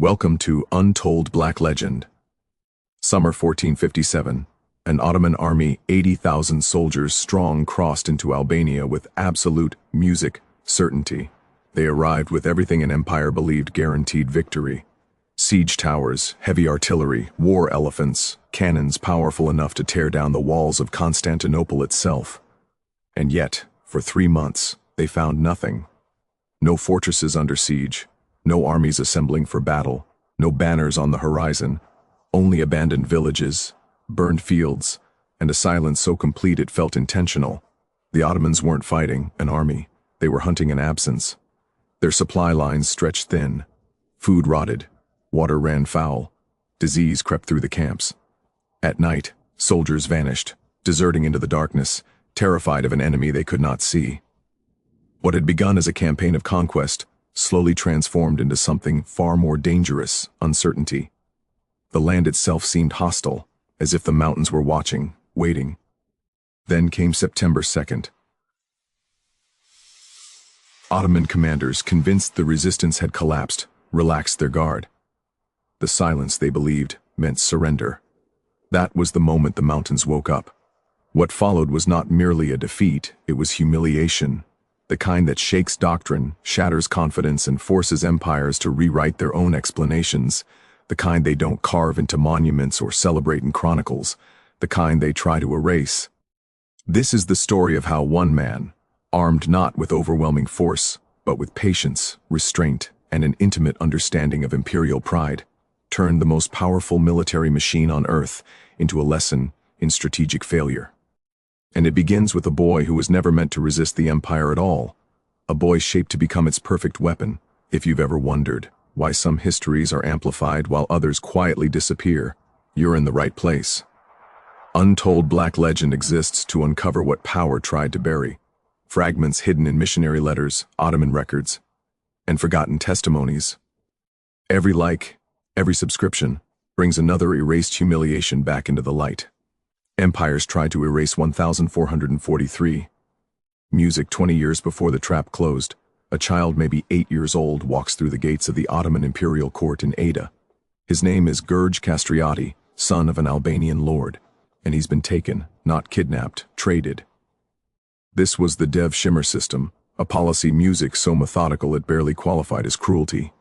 Welcome to Untold Black Legend. Summer 1457. An Ottoman army 80,000 soldiers strong crossed into Albania with absolute music certainty. They arrived with everything an empire believed guaranteed victory. Siege towers, heavy artillery, war elephants, cannons powerful enough to tear down the walls of Constantinople itself. And yet, for 3 months, they found nothing. No fortresses under siege, no armies assembling for battle, no banners on the horizon, only abandoned villages, burned fields, and a silence so complete it felt intentional. The Ottomans weren't fighting an army, they were hunting an absence. Their supply lines stretched thin, food rotted, water ran foul, disease crept through the camps. At night, soldiers vanished, deserting into the darkness, terrified of an enemy they could not see. What had begun as a campaign of conquest slowly transformed into something far more dangerous: uncertainty. The land itself seemed hostile, as if the mountains were watching, waiting. Then came September 2nd. Ottoman commanders, convinced the resistance had collapsed, relaxed their guard. The silence, they believed, meant surrender. That was the moment the mountains woke up. What followed was not merely a defeat, it was humiliation. The kind that shakes doctrine, shatters confidence, and forces empires to rewrite their own explanations. The kind they don't carve into monuments or celebrate in chronicles. The kind they try to erase. This is the story of how one man, armed not with overwhelming force, but with patience, restraint, and an intimate understanding of imperial pride, turned the most powerful military machine on earth into a lesson in strategic failure. And it begins with a boy who was never meant to resist the empire at all. A boy shaped to become its perfect weapon. If you've ever wondered why some histories are amplified while others quietly disappear, you're in the right place. Untold Black Legend exists to uncover what power tried to bury. Fragments hidden in missionary letters, Ottoman records, and forgotten testimonies. Every like, every subscription, brings another erased humiliation back into the light. Empires tried to erase 1443. Music 20 years before the trap closed. A child maybe 8 years old walks through the gates of the Ottoman imperial court in Ada. His name is Gurj Kastriati, son of an Albanian lord, and he's been taken, not kidnapped, traded. This was the Dev Shimmer system, a policy music so methodical it barely qualified as cruelty.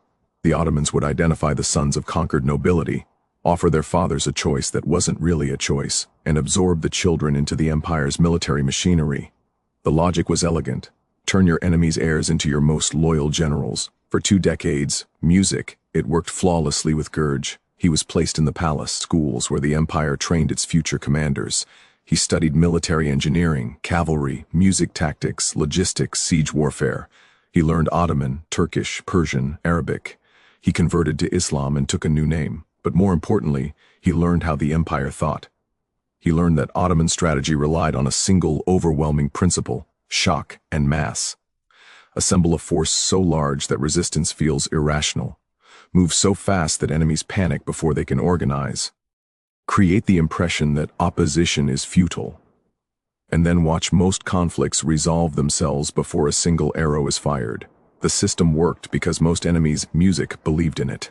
The Ottomans would identify the sons of conquered nobility, offer their fathers a choice that wasn't really a choice, and absorb the children into the empire's military machinery. The logic was elegant. Turn your enemy's heirs into your most loyal generals. For 2 decades, music, it worked flawlessly with Gurj. He was placed in the palace schools where the empire trained its future commanders. He studied military engineering, cavalry, music tactics, logistics, siege warfare. He learned Ottoman, Turkish, Persian, Arabic. He converted to Islam and took a new name. But more importantly, he learned how the empire thought. He learned that Ottoman strategy relied on a single overwhelming principle: shock and mass. Assemble a force so large that resistance feels irrational. Move so fast that enemies panic before they can organize. Create the impression that opposition is futile. And then watch most conflicts resolve themselves before a single arrow is fired. The system worked because most enemies' music believed in it.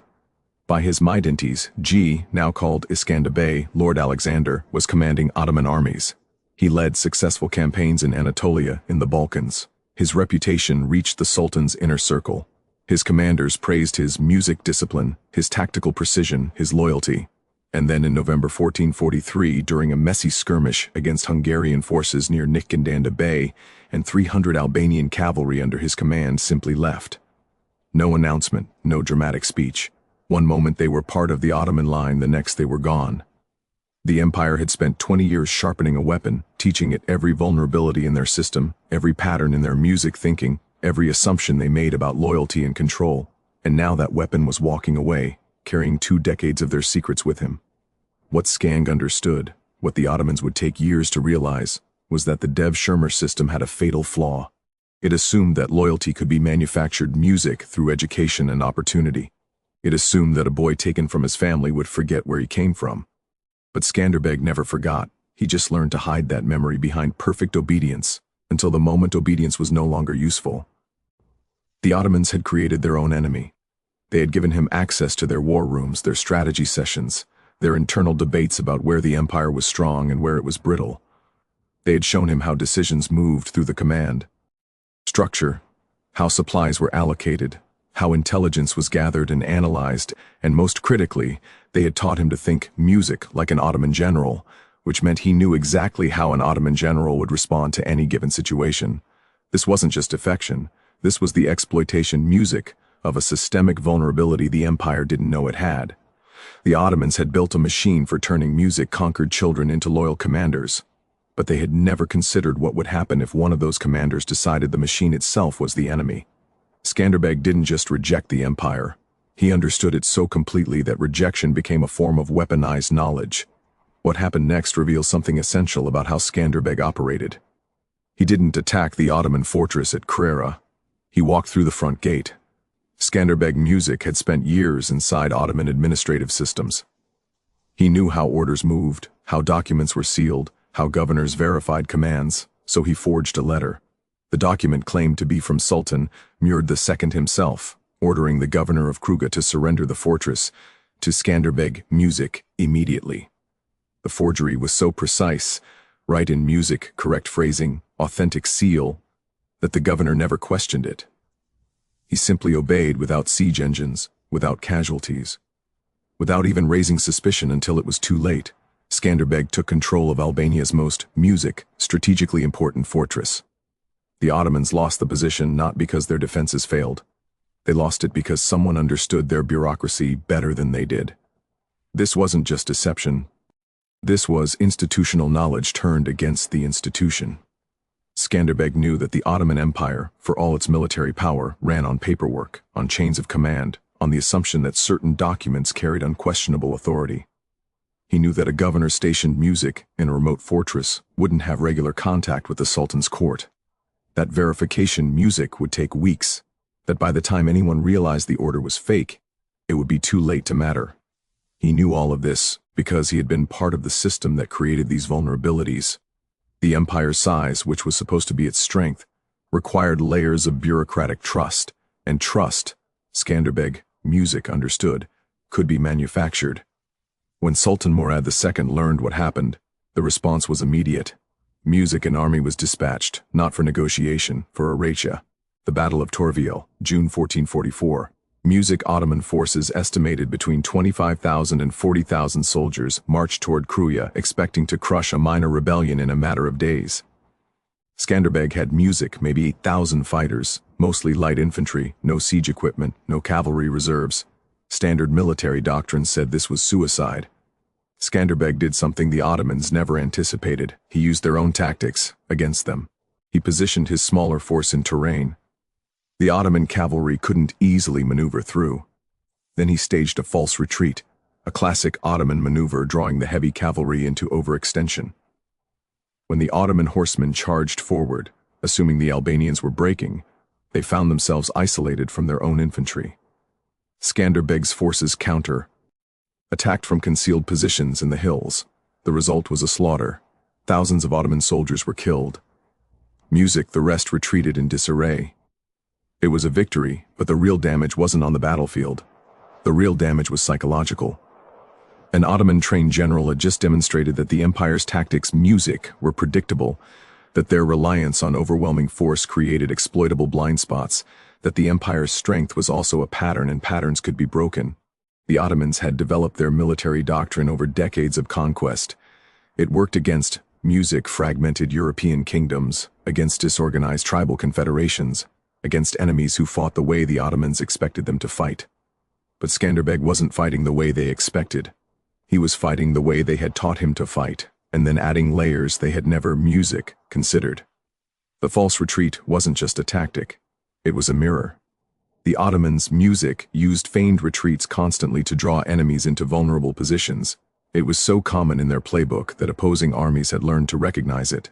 By his mid-20s, G, now called Skanderbeg, Lord Alexander, was commanding Ottoman armies. He led successful campaigns in Anatolia, in the Balkans. His reputation reached the Sultan's inner circle. His commanders praised his music discipline, his tactical precision, his loyalty. And then in November 1443, during a messy skirmish against Hungarian forces near Skanderbeg, and 300 Albanian cavalry under his command simply left. No announcement, no dramatic speech. One moment they were part of the Ottoman line, the next they were gone. The empire had spent 20 years sharpening a weapon, teaching it every vulnerability in their system, every pattern in their music thinking, every assumption they made about loyalty and control. And now that weapon was walking away, carrying 2 decades of their secrets with him. What Skang understood, what the Ottomans would take years to realize, was that the Dev Shimmer system had a fatal flaw. It assumed that loyalty could be manufactured music through education and opportunity. It assumed that a boy taken from his family would forget where he came from. But Skanderbeg never forgot. He just learned to hide that memory behind perfect obedience, until the moment obedience was no longer useful. The Ottomans had created their own enemy. They had given him access to their war rooms, their strategy sessions, their internal debates about where the empire was strong and where it was brittle. They had shown him how decisions moved through the command structure, how supplies were allocated, how intelligence was gathered and analyzed, and most critically, they had taught him to think music like an Ottoman general, which meant he knew exactly how an Ottoman general would respond to any given situation. This wasn't just defection, this was the exploitation music of a systemic vulnerability the empire didn't know it had. The Ottomans had built a machine for turning music-conquered children into loyal commanders, but they had never considered what would happen if one of those commanders decided the machine itself was the enemy. Skanderbeg didn't just reject the empire. He understood it so completely that rejection became a form of weaponized knowledge. What happened next reveals something essential about how Skanderbeg operated. He didn't attack the Ottoman fortress at Crera. He walked through the front gate. Skanderbeg music had spent years inside Ottoman administrative systems. He knew how orders moved, how documents were sealed, how governors verified commands, so he forged a letter. The document claimed to be from Sultan Mehmed II himself, ordering the governor of Kruga to surrender the fortress to Skanderbeg music immediately. The forgery was so precise, right in music, correct phrasing, authentic seal, that the governor never questioned it. He simply obeyed without siege engines, without casualties. Without even raising suspicion until it was too late, Skanderbeg took control of Albania's most strategically important fortress. The Ottomans lost the position not because their defenses failed. They lost it because someone understood their bureaucracy better than they did. This wasn't just deception. This was institutional knowledge turned against the institution. Skanderbeg knew that the Ottoman Empire, for all its military power, ran on paperwork, on chains of command, on the assumption that certain documents carried unquestionable authority. He knew that a governor stationed music in a remote fortress wouldn't have regular contact with the Sultan's court. That verification music would take weeks, that by the time anyone realized the order was fake, it would be too late to matter. He knew all of this because he had been part of the system that created these vulnerabilities. The empire's size, which was supposed to be its strength, required layers of bureaucratic trust, and trust, Skanderbeg music understood, could be manufactured. When Sultan Murad II learned what happened, the response was immediate. Music and army was dispatched, not for negotiation, for Aracha. The Battle of Torviel, June 1444. Music Ottoman forces estimated between 25,000 and 40,000 soldiers marched toward Kruja, expecting to crush a minor rebellion in a matter of days. Skanderbeg had music, maybe 8,000 fighters, mostly light infantry, no siege equipment, no cavalry reserves. Standard military doctrine said this was suicide. Skanderbeg did something the Ottomans never anticipated. He used their own tactics against them. He positioned his smaller force in terrain the Ottoman cavalry couldn't easily maneuver through. Then he staged a false retreat, a classic Ottoman maneuver drawing the heavy cavalry into overextension. When the Ottoman horsemen charged forward, assuming the Albanians were breaking, they found themselves isolated from their own infantry. Skanderbeg's forces attacked from concealed positions in the hills. The result was a slaughter. Thousands of Ottoman soldiers were killed. Music, the rest retreated in disarray. It was a victory, but the real damage wasn't on the battlefield. The real damage was psychological. An Ottoman-trained general had just demonstrated that the empire's tactics, music, were predictable, that their reliance on overwhelming force created exploitable blind spots, that the empire's strength was also a pattern and patterns could be broken. The Ottomans had developed their military doctrine over decades of conquest. It worked against music fragmented European kingdoms, against disorganized tribal confederations, against enemies who fought the way the Ottomans expected them to fight. But Skanderbeg wasn't fighting the way they expected. He was fighting the way they had taught him to fight, and then adding layers they had never considered. The false retreat wasn't just a tactic. It was a mirror. The Ottomans' music used feigned retreats constantly to draw enemies into vulnerable positions. It was so common in their playbook that opposing armies had learned to recognize it.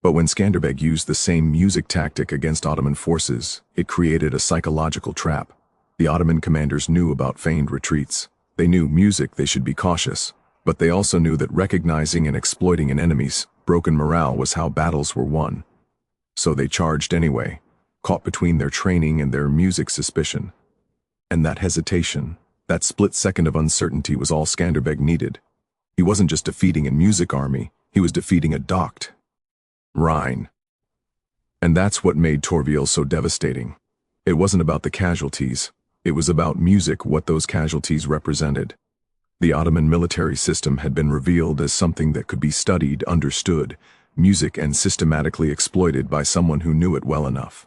But when Skanderbeg used the same music tactic against Ottoman forces, it created a psychological trap. The Ottoman commanders knew about feigned retreats. They knew music they should be cautious, but they also knew that recognizing and exploiting an enemy's broken morale was how battles were won. So they charged anyway, caught between their training and their music suspicion. And that hesitation, that split second of uncertainty was all Skanderbeg needed. He wasn't just defeating a music army, he was defeating a docked Rhine. And that's what made Torviel so devastating. It wasn't about the casualties, it was about music, what those casualties represented. The Ottoman military system had been revealed as something that could be studied, understood, music, and systematically exploited by someone who knew it well enough.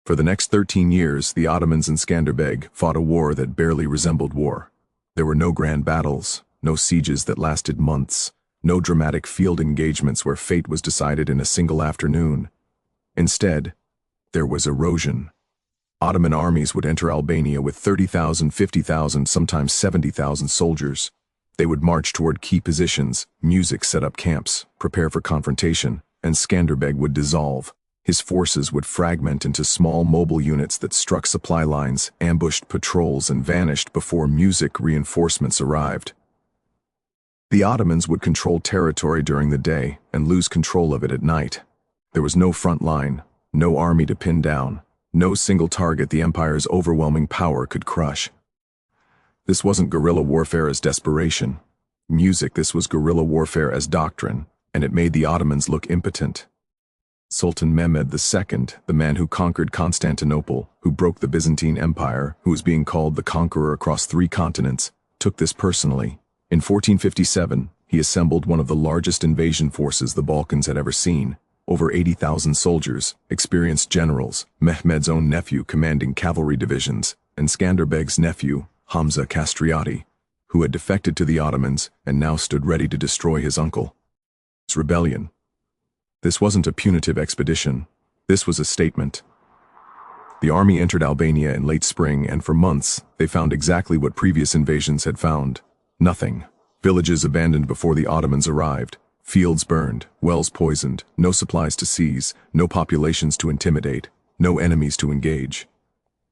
For the next 13 years, the Ottomans and Skanderbeg fought a war that barely resembled war. There were no grand battles, no sieges that lasted months, no dramatic field engagements where fate was decided in a single afternoon. Instead, there was erosion. Ottoman armies would enter Albania with 30,000, 50,000, sometimes 70,000 soldiers. They would march toward key positions, music set up camps, prepare for confrontation, and Skanderbeg would dissolve. His forces would fragment into small mobile units that struck supply lines, ambushed patrols, and vanished before music reinforcements arrived. The Ottomans would control territory during the day and lose control of it at night. There was no front line, no army to pin down, no single target the empire's overwhelming power could crush. This wasn't guerrilla warfare as desperation. Music, this was guerrilla warfare as doctrine, and it made the Ottomans look impotent. Sultan Mehmed II, the man who conquered Constantinople, who broke the Byzantine Empire, who was being called the conqueror across 3 continents, took this personally. In 1457, he assembled one of the largest invasion forces the Balkans had ever seen. Over 80,000 soldiers, experienced generals, Mehmed's own nephew commanding cavalry divisions, and Skanderbeg's nephew, Hamza Kastriati, who had defected to the Ottomans and now stood ready to destroy his uncle. This rebellion. This wasn't a punitive expedition. This was a statement. The army entered Albania in late spring, and for months, they found exactly what previous invasions had found. Nothing. Villages abandoned before the Ottomans arrived. Fields burned, wells poisoned, no supplies to seize, no populations to intimidate, no enemies to engage.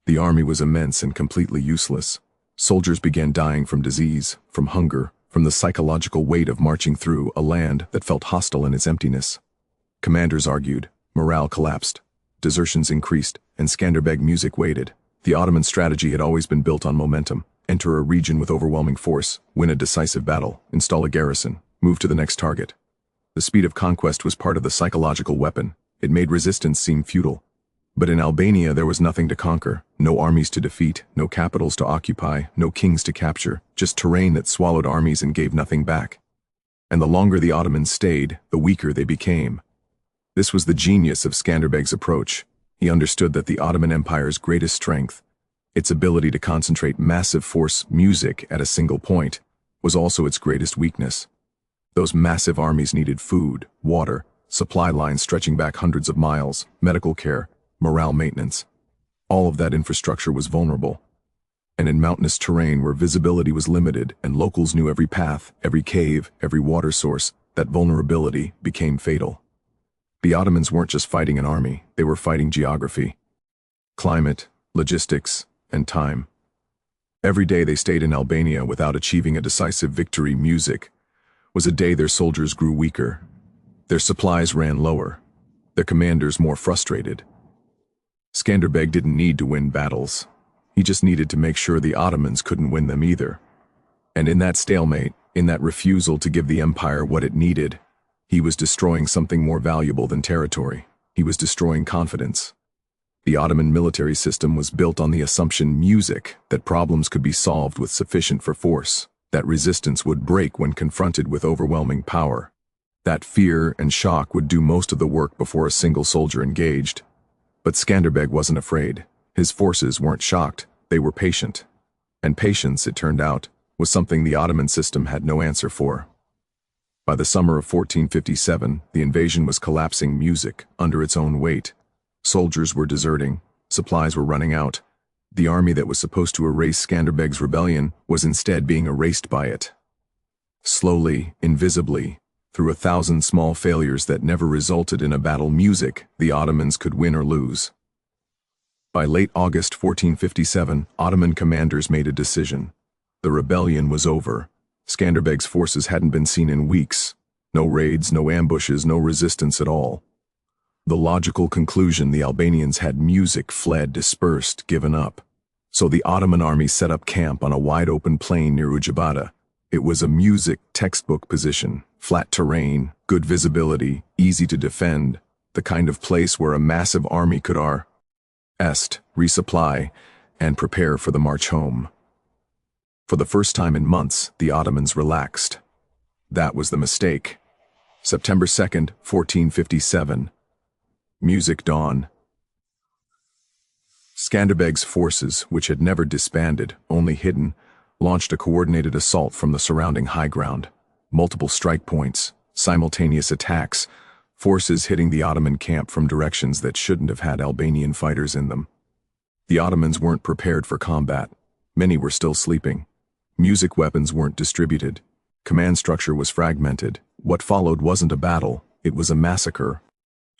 The army was immense and completely useless. Soldiers began dying from disease, from hunger, from the psychological weight of marching through a land that felt hostile in its emptiness. Commanders argued, morale collapsed, desertions increased, and Skanderbeg music waited. The Ottoman strategy had always been built on momentum. Enter a region with overwhelming force, win a decisive battle, install a garrison, move to the next target. The speed of conquest was part of the psychological weapon. It made resistance seem futile. But in Albania there was nothing to conquer, no armies to defeat, no capitals to occupy, no kings to capture, just terrain that swallowed armies and gave nothing back. And the longer the Ottomans stayed, the weaker they became. This was the genius of Skanderbeg's approach. He understood that the Ottoman Empire's greatest strength, its ability to concentrate massive force, music, at a single point, was also its greatest weakness. Those massive armies needed food, water, supply lines stretching back hundreds of miles, medical care, morale maintenance. All of that infrastructure was vulnerable. And in mountainous terrain where visibility was limited and locals knew every path, every cave, every water source, that vulnerability became fatal. The Ottomans weren't just fighting an army, they were fighting geography, climate, logistics, and time. Every day they stayed in Albania without achieving a decisive victory. Music was a day their soldiers grew weaker, their supplies ran lower, their commanders more frustrated. Skanderbeg didn't need to win battles. He just needed to make sure the Ottomans couldn't win them either. And in that stalemate, in that refusal to give the empire what it needed, he was destroying something more valuable than territory. He was destroying confidence. The Ottoman military system was built on the assumption music, that problems could be solved with sufficient force, that resistance would break when confronted with overwhelming power, that fear and shock would do most of the work before a single soldier engaged. But Skanderbeg wasn't afraid. His forces weren't shocked, they were patient. And patience, it turned out, was something the Ottoman system had no answer for. By the summer of 1457, the invasion was collapsing music under its own weight. Soldiers were deserting, supplies were running out. The army that was supposed to erase Skanderbeg's rebellion was instead being erased by it. Slowly, invisibly, through 1,000 small failures that never resulted in a battle, music, the Ottomans could win or lose. By late August 1457, Ottoman commanders made a decision. The rebellion was over. Skanderbeg's forces hadn't been seen in weeks. No raids, no ambushes, no resistance at all. The logical conclusion: the Albanians had music, fled, dispersed, given up. So the Ottoman army set up camp on a wide-open plain near Ujabada. It was a music textbook position, flat terrain, good visibility, easy to defend, the kind of place where a massive army could resupply, and prepare for the march home. For the first time in months, the Ottomans relaxed. That was the mistake. September 2nd, 1457. Music dawn. Skanderbeg's forces, which had never disbanded, only hidden, launched a coordinated assault from the surrounding high ground. Multiple strike points, simultaneous attacks, forces hitting the Ottoman camp from directions that shouldn't have had Albanian fighters in them. The Ottomans weren't prepared for combat. Many were still sleeping. Music weapons weren't distributed. Command structure was fragmented. What followed wasn't a battle, it was a massacre.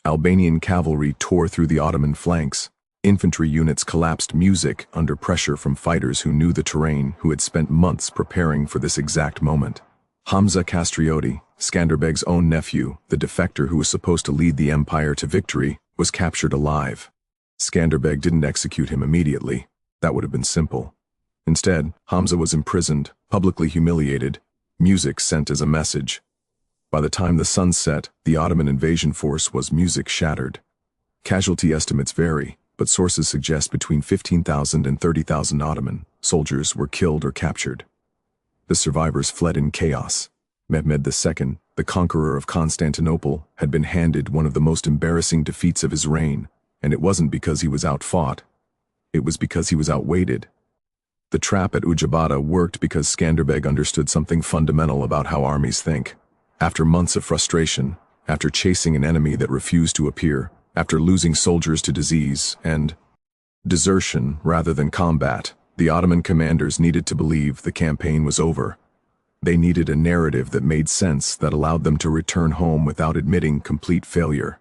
Albanian cavalry tore through the Ottoman flanks. Infantry units collapsed music under pressure from fighters who knew the terrain, who had spent months preparing for this exact moment. Hamza Castrioti, Skanderbeg's own nephew, the defector who was supposed to lead the empire to victory, was captured alive. Skanderbeg didn't execute him immediately. That would have been simple. Instead, Hamza was imprisoned, publicly humiliated, music sent as a message. By the time the sun set, the Ottoman invasion force was music shattered. Casualty estimates vary, but sources suggest between 15,000 and 30,000 Ottoman soldiers were killed or captured. The survivors fled in chaos. Mehmed II, the conqueror of Constantinople, had been handed one of the most embarrassing defeats of his reign, and it wasn't because he was outfought. It was because he was outweighted. The trap at Ujabada worked because Skanderbeg understood something fundamental about how armies think. After months of frustration, after chasing an enemy that refused to appear, after losing soldiers to disease and desertion rather than combat, the Ottoman commanders needed to believe the campaign was over. They needed a narrative that made sense, that allowed them to return home without admitting complete failure.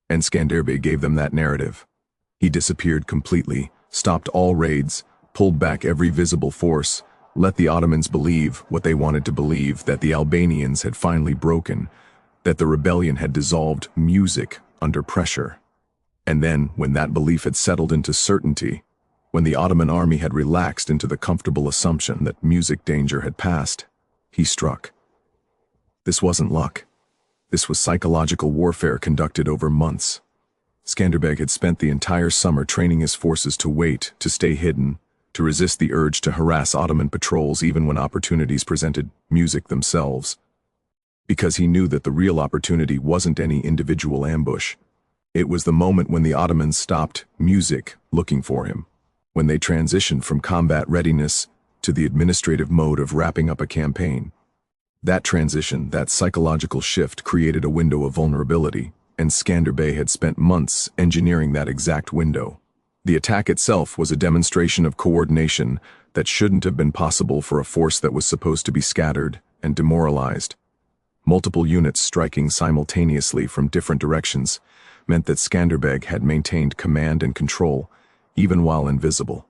And Skanderbeg gave them that narrative. He disappeared completely, stopped all raids, pulled back every visible force, let the Ottomans believe what they wanted to believe, that the Albanians had finally broken, that the rebellion had dissolved music under pressure. And then, when that belief had settled into certainty, when the Ottoman army had relaxed into the comfortable assumption that music danger had passed, he struck. This wasn't luck. This was psychological warfare conducted over months. Skanderbeg had spent the entire summer training his forces to wait, to stay hidden, to resist the urge to harass Ottoman patrols even when opportunities presented music themselves. Because he knew that the real opportunity wasn't any individual ambush. It was the moment when the Ottomans stopped music looking for him, when they transitioned from combat readiness to the administrative mode of wrapping up a campaign. That transition, that psychological shift, created a window of vulnerability, and Skanderbeg had spent months engineering that exact window. The attack itself was a demonstration of coordination that shouldn't have been possible for a force that was supposed to be scattered and demoralized. Multiple units striking simultaneously from different directions meant that Skanderbeg had maintained command and control, even while invisible.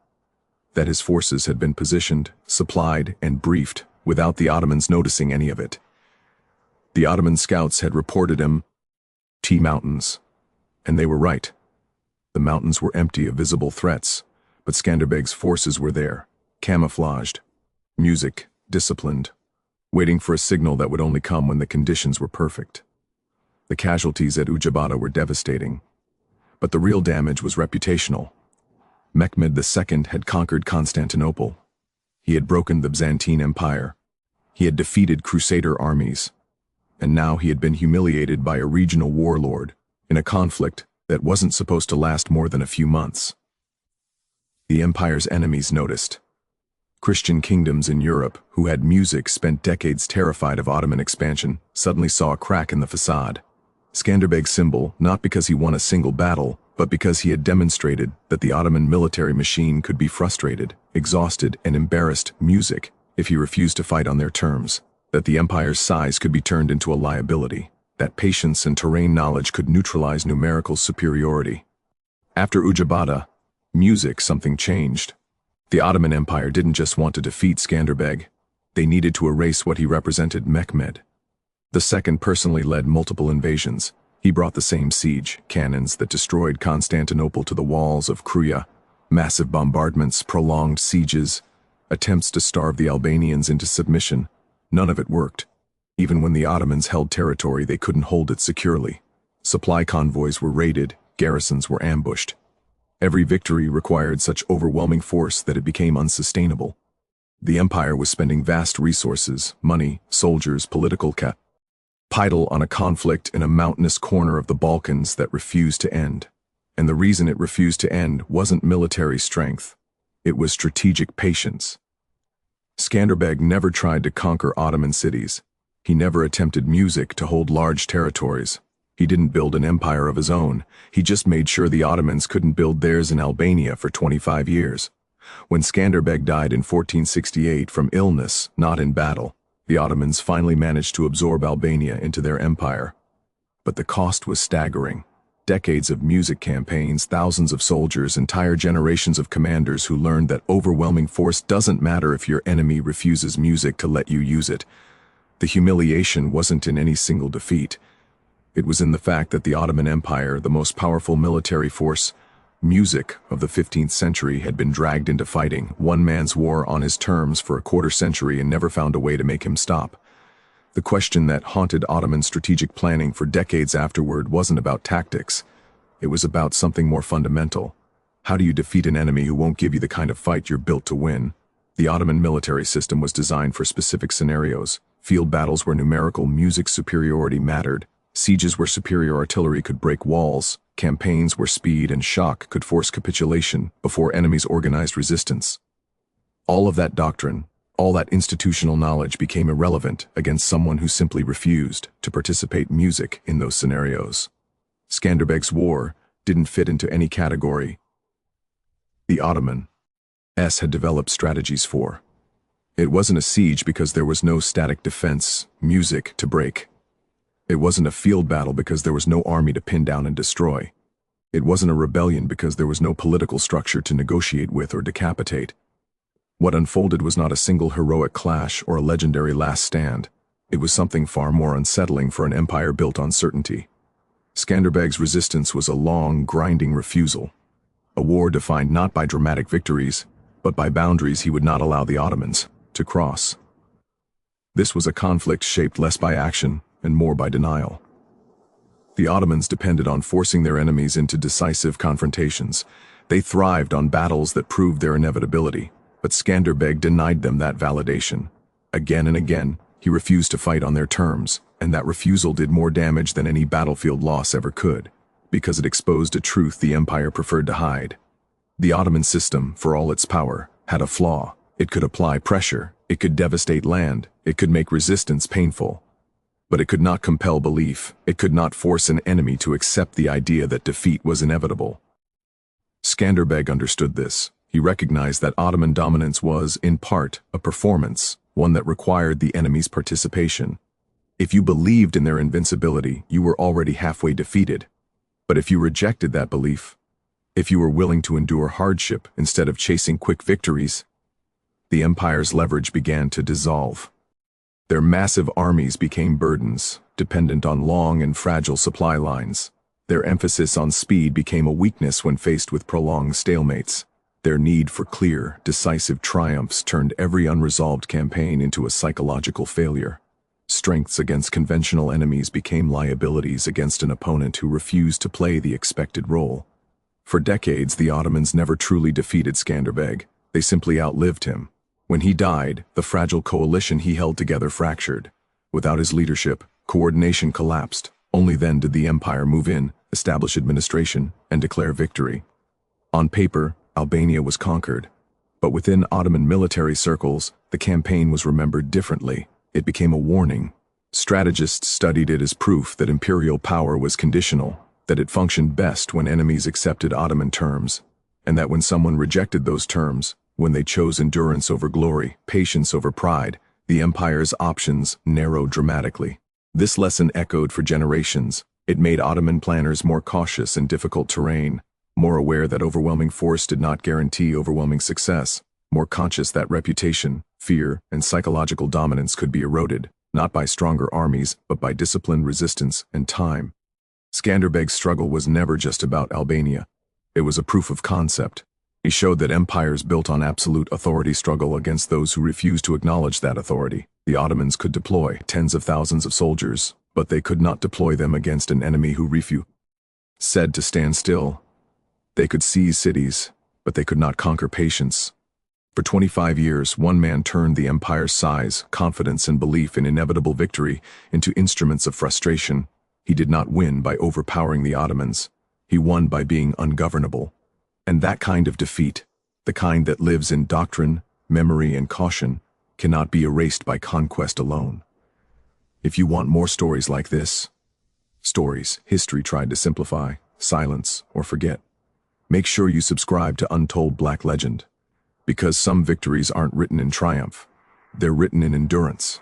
That his forces had been positioned, supplied, and briefed without the Ottomans noticing any of it. The Ottoman scouts had reported him T-mountains, and they were right. The mountains were empty of visible threats, but Skanderbeg's forces were there, camouflaged, music, disciplined, waiting for a signal that would only come when the conditions were perfect. The casualties at Ujabada were devastating, but the real damage was reputational. Mehmed II had conquered Constantinople. He had broken the Byzantine Empire. He had defeated Crusader armies. And now he had been humiliated by a regional warlord in a conflict that wasn't supposed to last more than a few months. The empire's enemies noticed. Christian kingdoms in Europe, who had music spent decades terrified of Ottoman expansion, suddenly saw a crack in the facade. Skanderbeg's symbol, not because he won a single battle, but because he had demonstrated that the Ottoman military machine could be frustrated, exhausted, and embarrassed music if he refused to fight on their terms, that the empire's size could be turned into a liability, that patience and terrain knowledge could neutralize numerical superiority. After Ujabada, something changed. The Ottoman Empire didn't just want to defeat Skanderbeg. They needed to erase what he represented. Mehmed II personally led multiple invasions. He brought the same siege, cannons that destroyed Constantinople to the walls of Kruya, Massive bombardments, prolonged sieges, attempts to starve the Albanians into submission. None of it worked. Even when the Ottomans held territory, they couldn't hold it securely. Supply convoys were raided, garrisons were ambushed. Every victory required such overwhelming force that it became unsustainable. The empire was spending vast resources, money, soldiers, political capital on a conflict in a mountainous corner of the Balkans that refused to end. And the reason it refused to end wasn't military strength. It was strategic patience. Skanderbeg never tried to conquer Ottoman cities. He never attempted music to hold large territories. He didn't build an empire of his own. He just made sure the Ottomans couldn't build theirs in Albania for 25 years. When Skanderbeg died in 1468 from illness, not in battle, the Ottomans finally managed to absorb Albania into their empire. But the cost was staggering. Decades of music campaigns, thousands of soldiers, entire generations of commanders who learned that overwhelming force doesn't matter if your enemy refuses music to let you use it. The humiliation wasn't in any single defeat. It was in the fact that the Ottoman Empire, the most powerful military force, music of the 15th century, had been dragged into fighting one man's war on his terms for a quarter century and never found a way to make him stop. The question that haunted Ottoman strategic planning for decades afterward wasn't about tactics. It was about something more fundamental. How do you defeat an enemy who won't give you the kind of fight you're built to win? The Ottoman military system was designed for specific scenarios. Field battles where numerical music superiority mattered. Sieges where superior artillery could break walls. Campaigns where speed and shock could force capitulation before enemies organized resistance. All of that doctrine, all that institutional knowledge became irrelevant against someone who simply refused to participate music in those scenarios. Skanderbeg's war didn't fit into any category the Ottomans had developed strategies for. It wasn't a siege because there was no static defense, music to break. It wasn't a field battle because there was no army to pin down and destroy. It wasn't a rebellion because there was no political structure to negotiate with or decapitate. What unfolded was not a single heroic clash or a legendary last stand. It was something far more unsettling for an empire built on certainty. Skanderbeg's resistance was a long, grinding refusal. A war defined not by dramatic victories, but by boundaries he would not allow the Ottomans to cross. This was a conflict shaped less by action and more by denial. The Ottomans depended on forcing their enemies into decisive confrontations. They thrived on battles that proved their inevitability, but Skanderbeg denied them that validation. Again and again, he refused to fight on their terms, and that refusal did more damage than any battlefield loss ever could, because it exposed a truth the empire preferred to hide. The Ottoman system, for all its power, had a flaw. It could apply pressure, it could devastate land, it could make resistance painful. But it could not compel belief. It could not force an enemy to accept the idea that defeat was inevitable. Skanderbeg understood this. He recognized that Ottoman dominance was, in part, a performance, one that required the enemy's participation. If you believed in their invincibility, you were already halfway defeated. But if you rejected that belief, if you were willing to endure hardship instead of chasing quick victories, the empire's leverage began to dissolve. Their massive armies became burdens, dependent on long and fragile supply lines. Their emphasis on speed became a weakness when faced with prolonged stalemates. Their need for clear, decisive triumphs turned every unresolved campaign into a psychological failure. Strengths against conventional enemies became liabilities against an opponent who refused to play the expected role. For decades, the Ottomans never truly defeated Skanderbeg. They simply outlived him. When he died, the fragile coalition he held together fractured. Without his leadership, coordination collapsed. Only then did the empire move in, establish administration, and declare victory. On paper, Albania was conquered. But within Ottoman military circles, the campaign was remembered differently. It became a warning. Strategists studied it as proof that imperial power was conditional, that it functioned best when enemies accepted Ottoman terms, and that when someone rejected those terms, when they chose endurance over glory, patience over pride, the empire's options narrowed dramatically. This lesson echoed for generations. It made Ottoman planners more cautious in difficult terrain, more aware that overwhelming force did not guarantee overwhelming success, more conscious that reputation, fear, and psychological dominance could be eroded, not by stronger armies, but by disciplined resistance and time. Skanderbeg's struggle was never just about Albania. It was a proof of concept. He showed that empires built on absolute authority struggle against those who refuse to acknowledge that authority. The Ottomans could deploy tens of thousands of soldiers, but they could not deploy them against an enemy who said to stand still. They could seize cities, but they could not conquer patience. For 25 years, one man turned the empire's size, confidence, and belief in inevitable victory into instruments of frustration. He did not win by overpowering the Ottomans. He won by being ungovernable. And that kind of defeat, the kind that lives in doctrine, memory, and caution, cannot be erased by conquest alone. If you want more stories like this, stories history tried to simplify, silence, or forget, make sure you subscribe to Untold Black Legend. Because some victories aren't written in triumph, they're written in endurance.